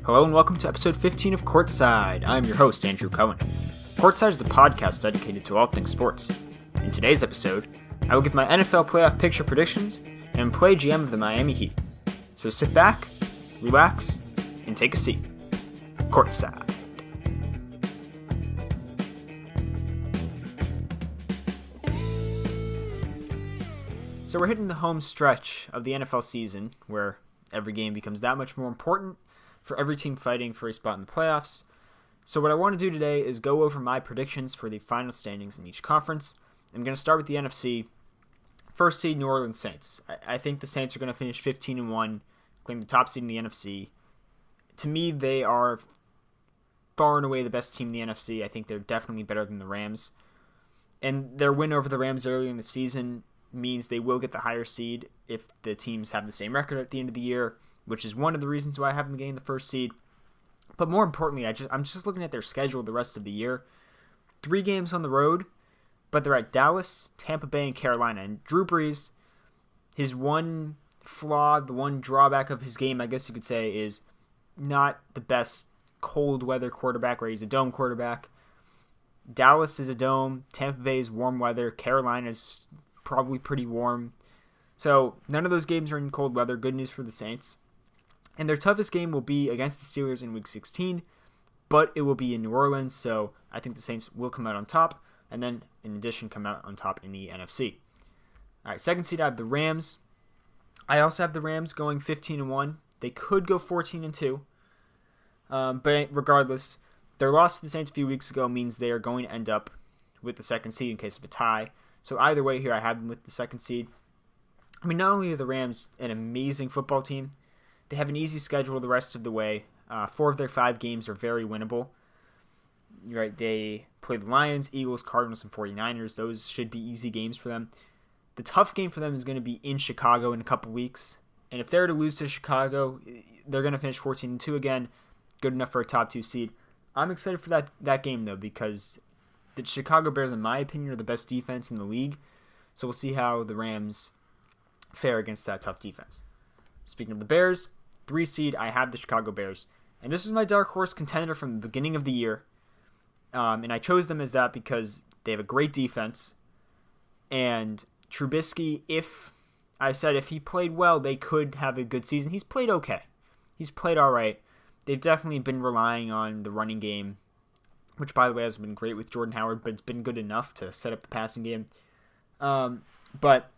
Hello and welcome to episode 15 of Courtside. I'm your host, Andrew Cohen. Courtside is the podcast dedicated to all things sports. In today's episode, I will give my NFL playoff picture predictions and play GM of the Miami Heat. So sit back, relax, and take a seat. Courtside. So we're hitting the home stretch of the NFL season where every game becomes that much more important for every team fighting for a spot in the playoffs. So what I want to do today is go over my predictions for the final standings in each conference. I'm going to start with the NFC. First seed, New Orleans Saints. I think the Saints are going to finish 15-1, claim the top seed in the NFC. To me, they are far and away the best team in the NFC. I think they're definitely better than the Rams. And their win over the Rams earlier in the season means they will get the higher seed if the teams have the same record at the end of the year, which is one of the reasons why I have them getting the first seed. But more importantly, I'm just looking at their schedule the rest of the year. 3 games on the road, but they're at Dallas, Tampa Bay, and Carolina. And Drew Brees, his one flaw, the one drawback of his game, I guess you could say, is not the best cold weather quarterback, right? He's a dome quarterback. Dallas is a dome. Tampa Bay is warm weather. Carolina is probably pretty warm. So none of those games are in cold weather. Good news for the Saints. And their toughest game will be against the Steelers in Week 16, but it will be in New Orleans, so I think the Saints will come out on top, and then, in addition, come out on top in the NFC. All right, second seed, I have the Rams. I also have the Rams going 15-1. They could go 14-2, but regardless, their loss to the Saints a few weeks ago means they are going to end up with the second seed in case of a tie. So either way here, I have them with the second seed. I mean, not only are the Rams an amazing football team, they have an easy schedule the rest of the way. 4 of their 5 games are very winnable. Right, they play the Lions, Eagles, Cardinals, and 49ers. Those should be easy games for them. The tough game for them is going to be in Chicago in a couple weeks. And if they're to lose to Chicago, they're going to finish 14-2 again. Good enough for a top 2 seed. I'm excited for that game, though, because the Chicago Bears, in my opinion, are the best defense in the league. So we'll see how the Rams fare against that tough defense. Speaking of the Bears, 3 seed, I have the Chicago Bears. And this was my dark horse contender from the beginning of the year. And I chose them as that because they have a great defense. And Trubisky, if he played well, they could have a good season. He's played okay. He's played all right. They've definitely been relying on the running game, which, by the way, has been great with Jordan Howard, but it's been good enough to set up the passing game. But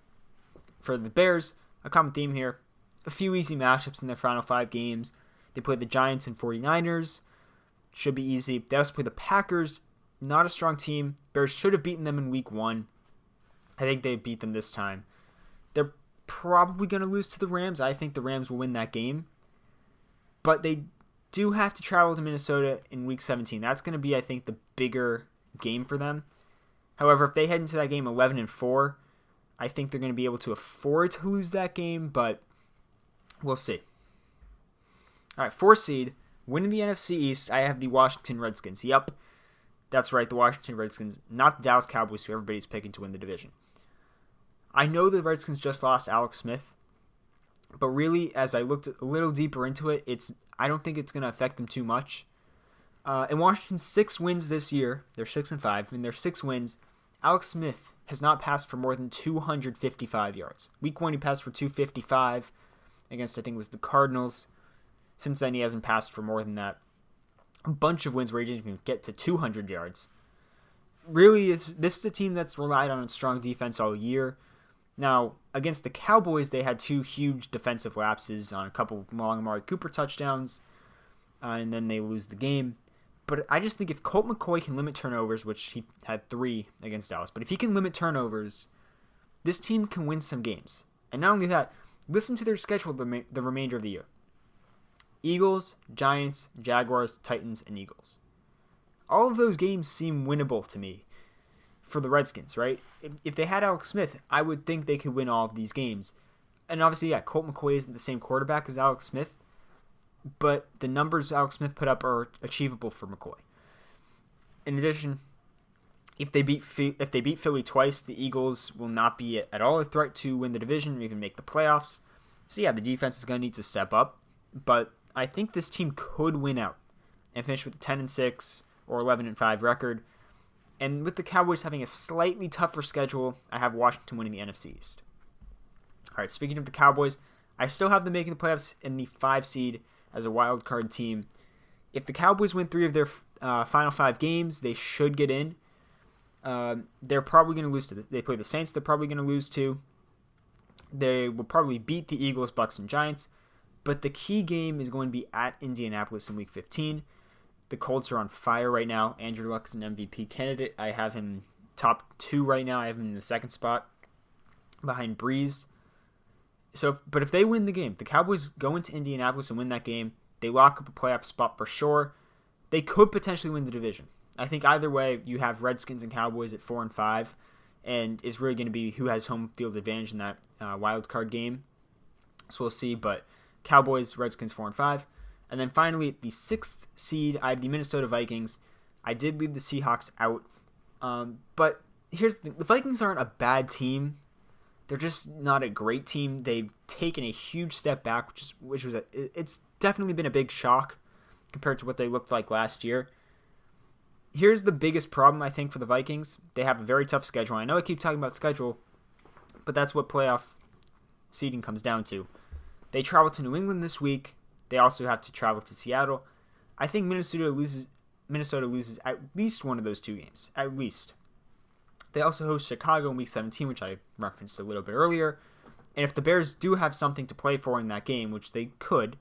for the Bears, a common theme here, a few easy matchups in their final 5 games. They play the Giants and 49ers. Should be easy. They also play the Packers. Not a strong team. Bears should have beaten them in Week 1. I think they beat them this time. They're probably going to lose to the Rams. I think the Rams will win that game. But they do have to travel to Minnesota in Week 17. That's going to be, I think, the bigger game for them. However, if they head into that game 11-4, I think they're going to be able to afford to lose that game, but we'll see. All right, 4 seed, winning the NFC East, I have the Washington Redskins. Yep, that's right, the Washington Redskins, not the Dallas Cowboys, who everybody's picking to win the division. I know the Redskins just lost Alex Smith, but really, as I looked a little deeper into it, I don't think it's going to affect them too much. In Washington's 6 wins this year, they're 6-5. In their 6 wins, Alex Smith has not passed for more than 255 yards. Week 1, he passed for 255 against, I think it was the Cardinals. Since then, he hasn't passed for more than that. A bunch of wins where he didn't even get to 200 yards. Really, this is a team that's relied on a strong defense all year. Now, against the Cowboys, they had 2 huge defensive lapses on a couple long Amari Cooper touchdowns, and then they lose the game. But I just think if Colt McCoy can limit turnovers, which he had 3 against Dallas, but if he can limit turnovers, this team can win some games. And not only that, listen to their schedule the remainder of the year. Eagles, Giants, Jaguars, Titans, and Eagles. All of those games seem winnable to me for the Redskins, right? If they had Alex Smith, I would think they could win all of these games. And obviously, yeah, Colt McCoy isn't the same quarterback as Alex Smith, but the numbers Alex Smith put up are achievable for McCoy. In addition, if they beat Philly twice, the Eagles will not be at all a threat to win the division or even make the playoffs. So yeah, the defense is going to need to step up, but I think this team could win out and finish with a 10-6 or 11-5 record. And with the Cowboys having a slightly tougher schedule, I have Washington winning the NFC East. All right, speaking of the Cowboys, I still have them making the playoffs in the 5 seed as a wild card team. If the Cowboys win 3 of their final 5 games, they should get in. They're probably going to lose they play the Saints. They're probably going to lose to. They will probably beat the Eagles, Bucks, and Giants. But the key game is going to be at Indianapolis in Week 15. The Colts are on fire right now. Andrew Luck is an MVP candidate. I have him top 2 right now. I have him in the 2nd spot behind Breeze. But if they win the game, the Cowboys go into Indianapolis and win that game, they lock up a playoff spot for sure. They could potentially win the division. I think either way, you have Redskins and Cowboys at 4 and 5, and it's really going to be who has home field advantage in that wild card game. So we'll see. But Cowboys, Redskins 4 and 5, and then finally the 6th seed, I have the Minnesota Vikings. I did leave the Seahawks out, but here's the Vikings aren't a bad team. They're just not a great team. They've taken a huge step back, it's definitely been a big shock compared to what they looked like last year. Here's the biggest problem, I think, for the Vikings. They have a very tough schedule. I know I keep talking about schedule, but that's what playoff seeding comes down to. They travel to New England this week. They also have to travel to Seattle. I think Minnesota loses at least one of those 2 games. At least. They also host Chicago in Week 17, which I referenced a little bit earlier. And if the Bears do have something to play for in that game, which they could,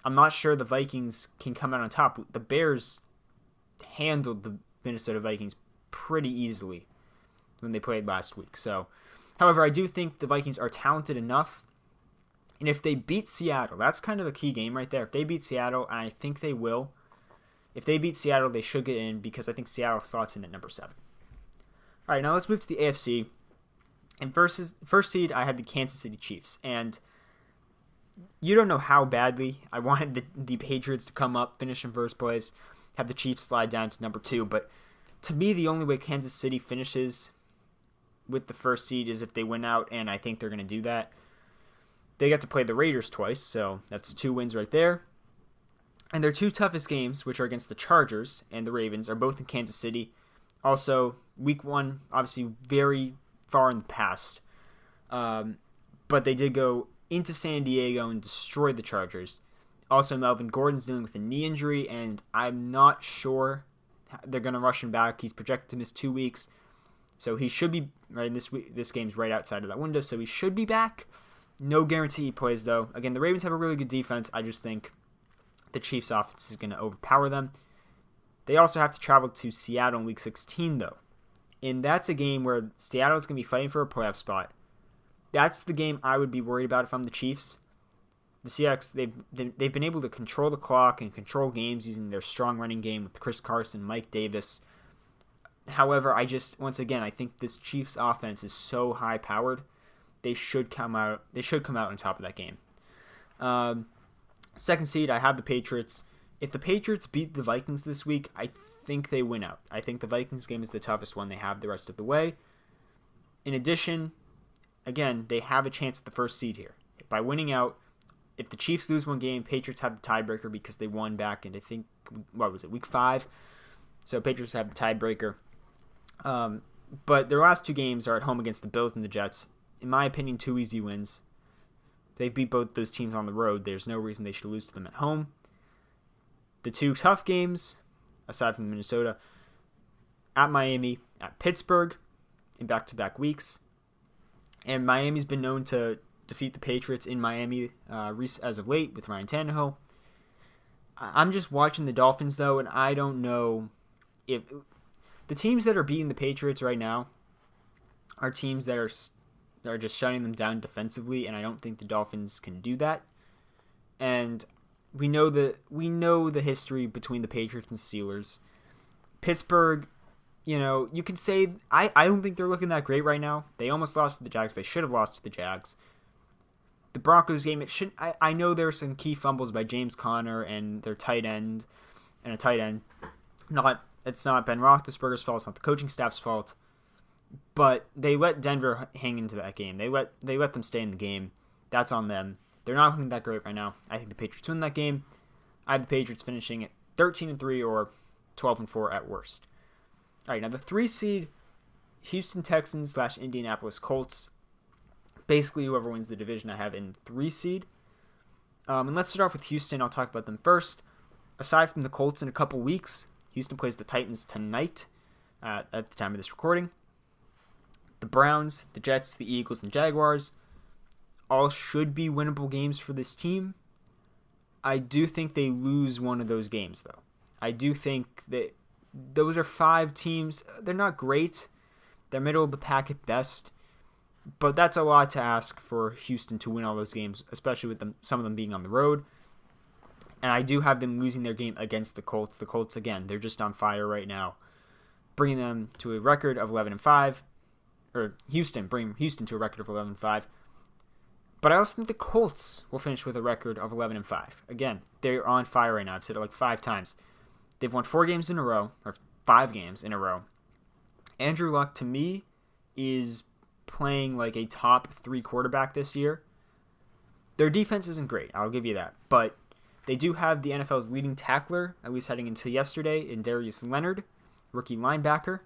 I'm not sure the Vikings can come out on top. The Bears handled the Minnesota Vikings pretty easily when they played last week. So, however, I do think the Vikings are talented enough. And if they beat Seattle, that's kind of the key game right there. If they beat Seattle, and I think they will, if they beat Seattle, they should get in because I think Seattle slots in at number 7. All right, now let's move to the AFC. And first seed, I had the Kansas City Chiefs. And you don't know how badly I wanted the Patriots to come up, finish in first place, have the Chiefs slide down to number 2. But to me, the only way Kansas City finishes with the first seed is if they win out, and I think they're going to do that. They get to play the Raiders twice, so that's 2 wins right there. And their 2 toughest games, which are against the Chargers and the Ravens, are both in Kansas City. Also, Week 1, obviously very far in the past. But they did go into San Diego and destroy the Chargers. Also, Melvin Gordon's dealing with a knee injury, and I'm not sure they're going to rush him back. He's projected to miss 2 weeks. So he should be, right, this game's right outside of that window, so he should be back. No guarantee he plays, though. Again, the Ravens have a really good defense. I just think the Chiefs' offense is going to overpower them. They also have to travel to Seattle in Week 16, though. And that's a game where Seattle is going to be fighting for a playoff spot. That's the game I would be worried about if I'm the Chiefs. The Seahawks, they've been able to control the clock and control games using their strong running game with Chris Carson, Mike Davis. However, I think this Chiefs offense is so high-powered. They should come out on top of that game. Second seed, I have the Patriots. If the Patriots beat the Vikings this week, I think they win out. I think the Vikings game is the toughest one they have the rest of the way. In addition, again, they have a chance at the first seed here. By winning out, if the Chiefs lose one game, Patriots have the tiebreaker because they won back in, I think, Week 5? So Patriots have the tiebreaker. But their last 2 games are at home against the Bills and the Jets. In my opinion, 2 easy wins. They beat both those teams on the road. There's no reason they should lose to them at home. The 2 tough games, aside from Minnesota, at Miami, at Pittsburgh, in back-to-back weeks. And Miami's been known to defeat the Patriots in Miami as of late with Ryan Tannehill. I'm just watching the Dolphins, though, and I don't know if the teams that are beating the Patriots right now are teams that are just shutting them down defensively, and I don't think the Dolphins can do that. And we know the history between the Patriots and Steelers. Pittsburgh, you can say I don't think they're looking that great right now. They almost lost to the Jags. They should have lost to the Jags. The Broncos game, I know there were some key fumbles by James Conner and their tight end. It's not Ben Roethlisberger's fault. It's not the coaching staff's fault. But they let Denver hang into that game. They let them stay in the game. That's on them. They're not looking that great right now. I think the Patriots win that game. I have the Patriots finishing at 13-3 or 12-4 at worst. All right, now the 3 seed, Houston Texans / Indianapolis Colts. Basically, whoever wins the division, I have in 3 seed. And let's start off with Houston. I'll talk about them first. Aside from the Colts in a couple weeks, Houston plays the Titans tonight at the time of this recording. The Browns, the Jets, the Eagles, and Jaguars all should be winnable games for this team. I do think they lose one of those games, though. I do think that those are 5 teams. They're not great. They're middle of the pack at best. But that's a lot to ask for Houston to win all those games, especially with some of them being on the road. And I do have them losing their game against the Colts. The Colts, again, they're just on fire right now, bringing them to a record of 11-5. Or bring Houston to a record of 11-5. But I also think the Colts will finish with a record of 11-5. Again, they're on fire right now. I've said it like 5 times. They've won 4 games in a row, or 5 games in a row. Andrew Luck, to me, is playing like a top 3 quarterback this year. Their defense isn't great, I'll give you that. But they do have the NFL's leading tackler, at least heading into yesterday, in Darius Leonard, rookie linebacker.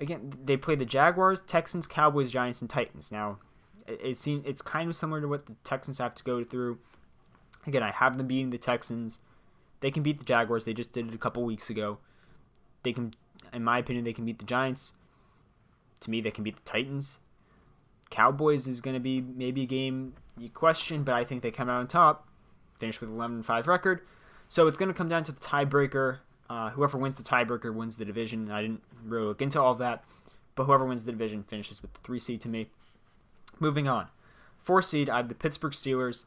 Again, they play the Jaguars, Texans, Cowboys, Giants, and Titans. Now, it's kind of similar to what the Texans have to go through. Again, I have them beating the Texans. They can beat the Jaguars. They just did it a couple weeks ago. They can, in my opinion, they can beat the Giants. To me, they can beat the Titans. Cowboys is going to be maybe a game you question, but I think they come out on top, finish with 11-5 record. So it's going to come down to the tiebreaker. Whoever wins the tiebreaker wins the division. I didn't really look into all of that, but whoever wins the division finishes with the 3 seed to me. Moving on. 4 seed, I have the Pittsburgh Steelers,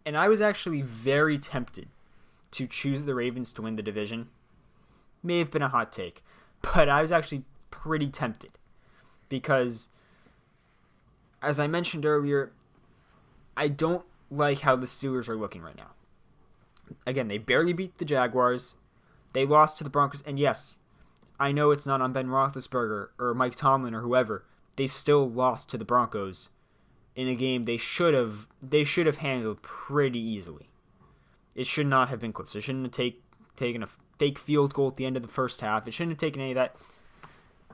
and I was actually very tempted to choose the Ravens to win the division. May have been a hot take, but I was actually pretty tempted because, as I mentioned earlier, I don't like how the Steelers are looking right now. Again, they barely beat the Jaguars. They lost to the Broncos, and yes, I know it's not on Ben Roethlisberger or Mike Tomlin or whoever. They still lost to the Broncos in a game they should have handled pretty easily. It should not have been close. They shouldn't have taken a fake field goal at the end of the first half. It shouldn't have taken any of that.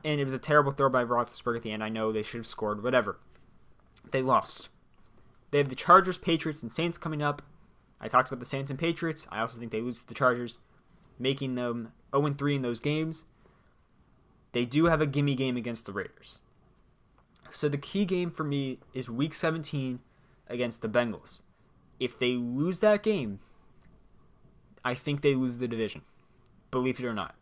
And it was a terrible throw by Roethlisberger at the end. I know they should have scored, whatever. They lost. They have the Chargers, Patriots, and Saints coming up. I talked about the Saints and Patriots. I also think they lose to the Chargers, making them 0-3 in those games. They do have a gimme game against the Raiders. So the key game for me is Week 17 against the Bengals. If they lose that game, I think they lose the division, believe it or not.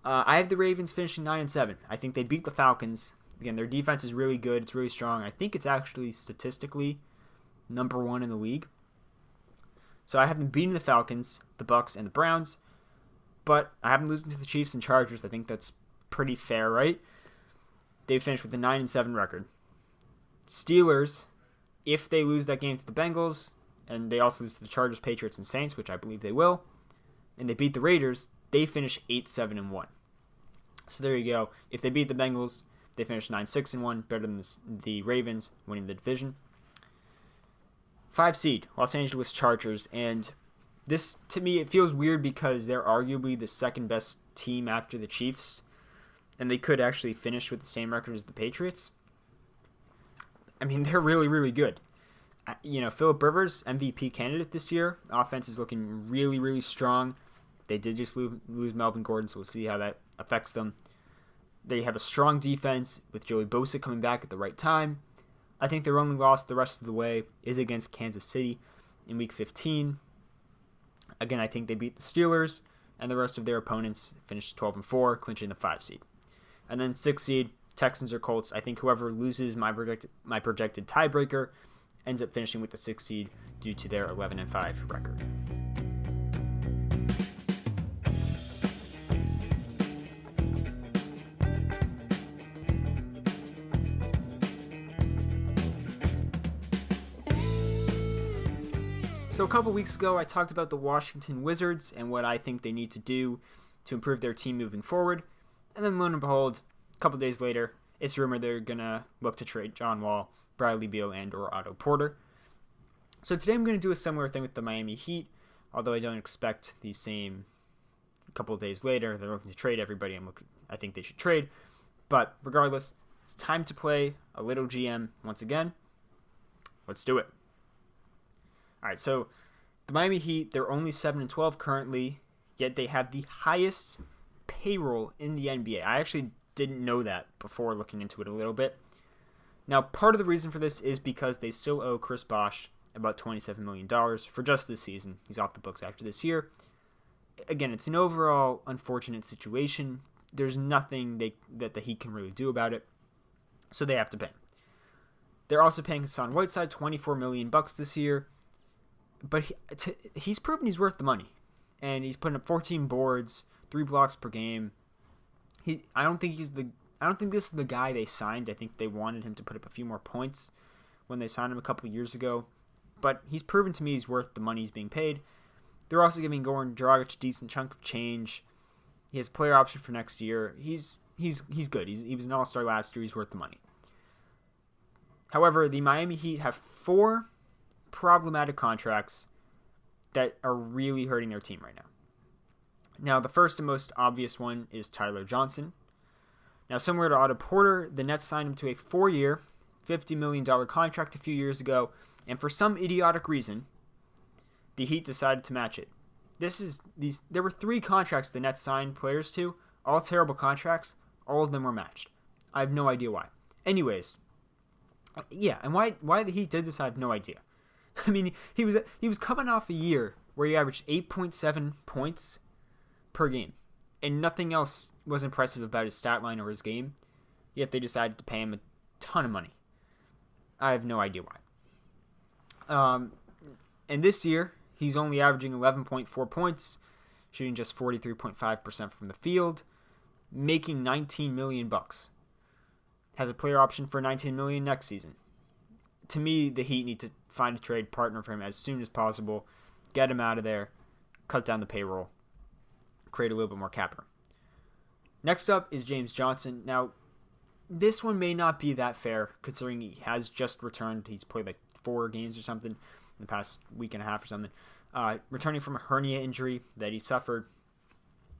I have the Ravens finishing 9-7. I think they beat the Falcons. Again, their defense is really good. It's really strong. I think it's actually statistically number 1 in the league. So I have them beating the Falcons, the Bucks, and the Browns. But I have them losing to the Chiefs and Chargers. I think that's pretty fair, right? They finished with a 9-7 record. Steelers, if they lose that game to the Bengals, and they also lose to the Chargers, Patriots, and Saints, which I believe they will, and they beat the Raiders, they finish 8-7-1. So there you go. If they beat the Bengals, they finish 9-6-1, better than the Ravens winning the division. 5 seed, Los Angeles Chargers, and this, to me, it feels weird because they're arguably the second best team after the Chiefs, and they could actually finish with the same record as the Patriots. I mean, they're really, really good. Phillip Rivers, MVP candidate this year. Offense is looking really, really strong. They did just lose Melvin Gordon, so we'll see how that affects them. They have a strong defense with Joey Bosa coming back at the right time. I think their only loss the rest of the way is against Kansas City in Week 15. Again, I think they beat the Steelers, and the rest of their opponents finished 12-4, clinching the 5 seed. And then 6 seed, Texans or Colts. I think whoever loses my projected tiebreaker ends up finishing with the 6 seed due to their 11-5 record. So a couple weeks ago, I talked about the Washington Wizards and what I think they need to do to improve their team moving forward. And then lo and behold, a couple days later, it's rumored they're going to look to trade John Wall, Bradley Beal, and or Otto Porter. So today I'm going to do a similar thing with the Miami Heat, although I don't expect the same. A couple of days later, they're looking to trade everybody. I think they should trade. But regardless, it's time to play a little GM once again. Let's do it. All right, so the Miami Heat, they're only 7-12 currently, yet they have the highest payroll in the NBA. I actually didn't know that before looking into it a little bit. Now, part of the reason for this is because they still owe Chris Bosh about $27 million for just this season. He's off the books after this year. Again, it's an overall unfortunate situation. There's nothing that the Heat can really do about it, so they have to pay him. They're also paying Hassan Whiteside $24 million this year, but he's proven he's worth the money, and he's putting up 14 boards, 3 blocks per game. I don't think this is the guy they signed. I think they wanted him to put up a few more points when they signed him a couple of years ago, but he's proven to me he's worth the money he's being paid. They're also giving Goran Dragic a decent chunk of change. He has a player option for next year. He's good. He was an all-star last year. He's worth the money. However, the Miami Heat have 4 problematic contracts that are really hurting their team right now. Now, the first and most obvious one is Tyler Johnson. Now, similar to Otto Porter, the Nets signed him to a 4-year, $50 million contract a few years ago, and for some idiotic reason, the Heat decided to match it. There were 3 contracts the Nets signed players to, all terrible contracts. All of them were matched. I have no idea why. Anyways, yeah, and why the Heat did this, I have no idea. I mean, he was coming off a year where he averaged 8.7 points per game, and nothing else was impressive about his stat line or his game. Yet they decided to pay him a ton of money. I have no idea why. And this year, he's only averaging 11.4 points, shooting just 43.5% from the field, making $19 million. Has a player option for $19 million next season. To me, the Heat need to find a trade partner for him as soon as possible, get him out of there, cut down the payroll, create a little bit more cap room. Next up is James Johnson. Now, this one may not be that fair considering he has just returned. He's played like 4 games or something in the past week and a half or something. Returning from a hernia injury that he suffered,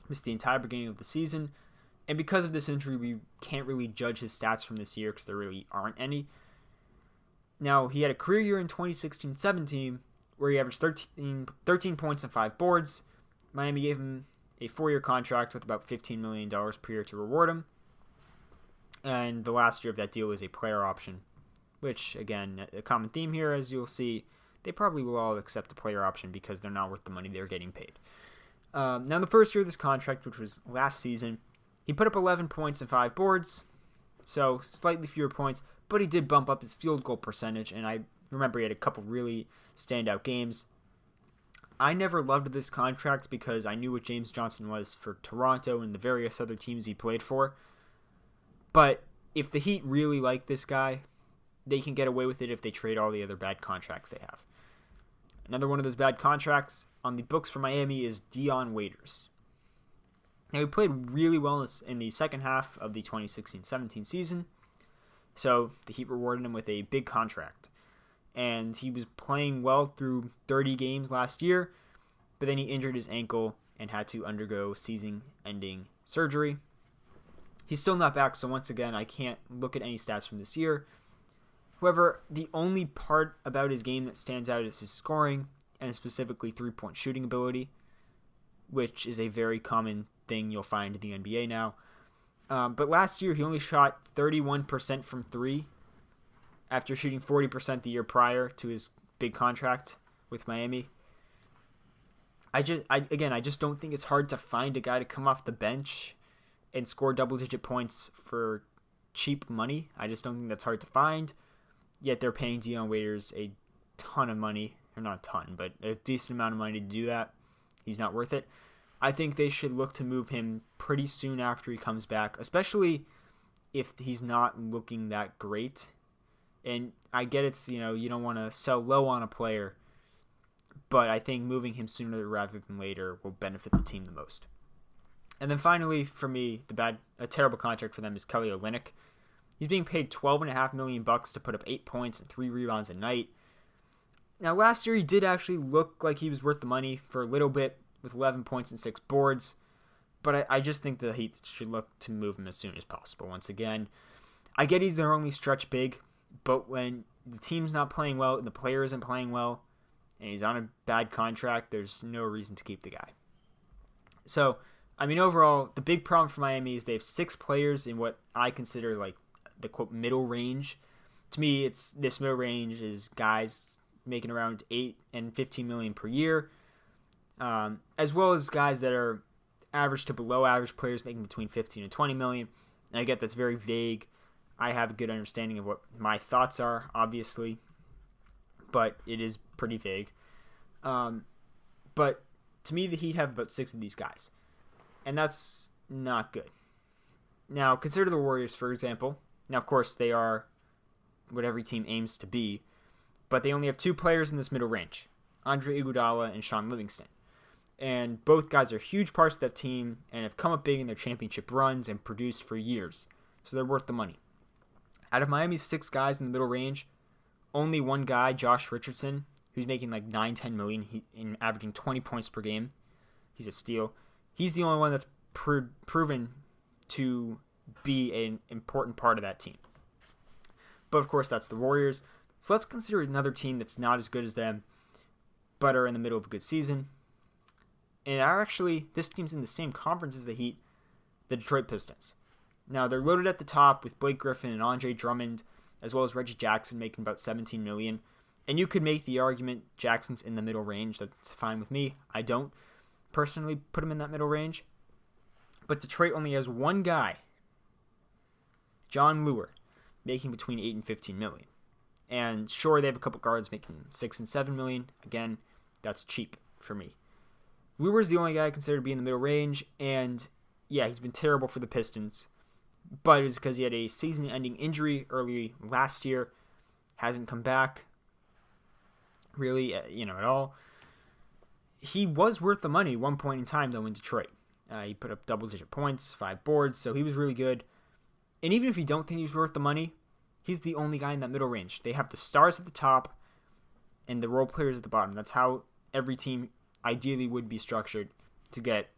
missed the entire beginning of the season. And because of this injury, we can't really judge his stats from this year because there really aren't any. Now, he had a career year in 2016-17 where he averaged 13 points and 5 boards. Miami gave him a 4-year contract with about $15 million per year to reward him. And the last year of that deal was a player option, which, again, a common theme here, as you'll see, they probably will all accept the player option because they're not worth the money they're getting paid. Now, the first year of this contract, which was last season, he put up 11 points and 5 boards, so slightly fewer points, but he did bump up his field goal percentage, and I remember he had a couple really standout games. I never loved this contract because I knew what James Johnson was for Toronto and the various other teams he played for. But if the Heat really like this guy, they can get away with it if they trade all the other bad contracts they have. Another one of those bad contracts on the books for Miami is Dion Waiters. Now, he played really well in the second half of the 2016-17 season, so the Heat rewarded him with a big contract. And he was playing well through 30 games last year, but then he injured his ankle and had to undergo season-ending surgery. He's still not back, so once again, I can't look at any stats from this year. However, the only part about his game that stands out is his scoring, and specifically three-point shooting ability, which is a very common thing you'll find in the NBA now. But last year, he only shot 31% from 3 after shooting 40% the year prior to his big contract with Miami. I just don't think it's hard to find a guy to come off the bench and score double-digit points for cheap money. I just don't think that's hard to find. Yet they're paying Dion Waiters a ton of money, or not a ton, but a decent amount of money to do that. He's not worth it. I think they should look to move him pretty soon after he comes back, especially if he's not looking that great. And I get it's, you don't want to sell low on a player, but I think moving him sooner rather than later will benefit the team the most. And then finally, for me, a terrible contract for them is Kelly Olynyk. He's being paid $12.5 million to put up 8 points and 3 rebounds a night. Now, last year he did actually look like he was worth the money for a little bit with 11 points and 6 boards, but I just think the Heat should look to move him as soon as possible. Once again, I get he's their only stretch big, but when the team's not playing well and the player isn't playing well and he's on a bad contract, there's no reason to keep the guy. So, I mean, overall, the big problem for Miami is they have 6 players in what I consider like the quote middle range. To me, this middle range is guys making around 8 and 15 million per year, as well as guys that are average to below average players making between 15 and 20 million. And I get that's very vague. I have a good understanding of what my thoughts are, obviously, but it is pretty vague. But to me, the Heat have about 6 of these guys, and that's not good. Now, consider the Warriors, for example. Now, of course, they are what every team aims to be, but they only have 2 players in this middle range, Andre Iguodala and Sean Livingston. And both guys are huge parts of that team and have come up big in their championship runs and produced for years, so they're worth the money. Out of Miami's 6 guys in the middle range, only one guy, Josh Richardson, who's making like 9-10 million, averaging 20 points per game. He's a steal. He's the only one that's proven to be an important part of that team. But of course, that's the Warriors. So let's consider another team that's not as good as them, but are in the middle of a good season. And actually, this team's in the same conference as the Heat, the Detroit Pistons. Now, they're loaded at the top with Blake Griffin and Andre Drummond, as well as Reggie Jackson making about $17 million. And you could make the argument Jackson's in the middle range. That's fine with me. I don't personally put him in that middle range. But Detroit only has one guy, John Lure, making between 8 and 15 million. And sure, they have a couple guards making 6 and 7 million. Again, that's cheap for me. Lure's the only guy I consider to be in the middle range. And yeah, he's been terrible for the Pistons. But it's because he had a season-ending injury early last year. Hasn't come back really, at all. He was worth the money at one point in time, though, in Detroit. He put up double-digit points, 5 boards, so he was really good. And even if you don't think he's worth the money, he's the only guy in that middle range. They have the stars at the top and the role players at the bottom. That's how every team ideally would be structured to get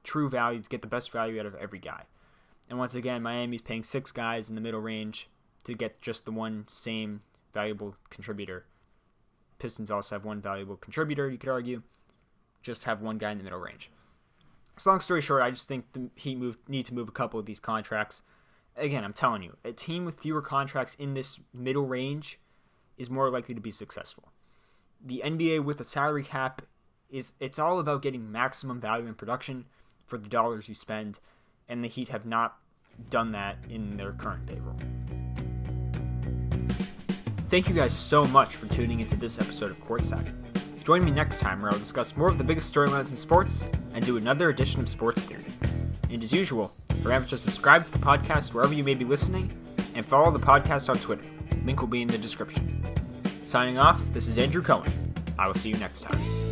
true value, to get the best value out of every guy. And once again, Miami's paying 6 guys in the middle range to get just the one same valuable contributor. Pistons also have one valuable contributor, you could argue. Just have one guy in the middle range. So long story short, I just think the Heat need to move a couple of these contracts. Again, I'm telling you, a team with fewer contracts in this middle range is more likely to be successful. The NBA with a salary cap, it's all about getting maximum value in production for the dollars you spend, and the Heat have not done that in their current payroll. Thank you guys so much for tuning into this episode of Courtside. Join me next time where I'll discuss more of the biggest storylines in sports and do another edition of Sports Theory. And as usual, remember to subscribe to the podcast wherever you may be listening and follow the podcast on Twitter. Link will be in the description. Signing off, this is Andrew Cohen. I will see you next time.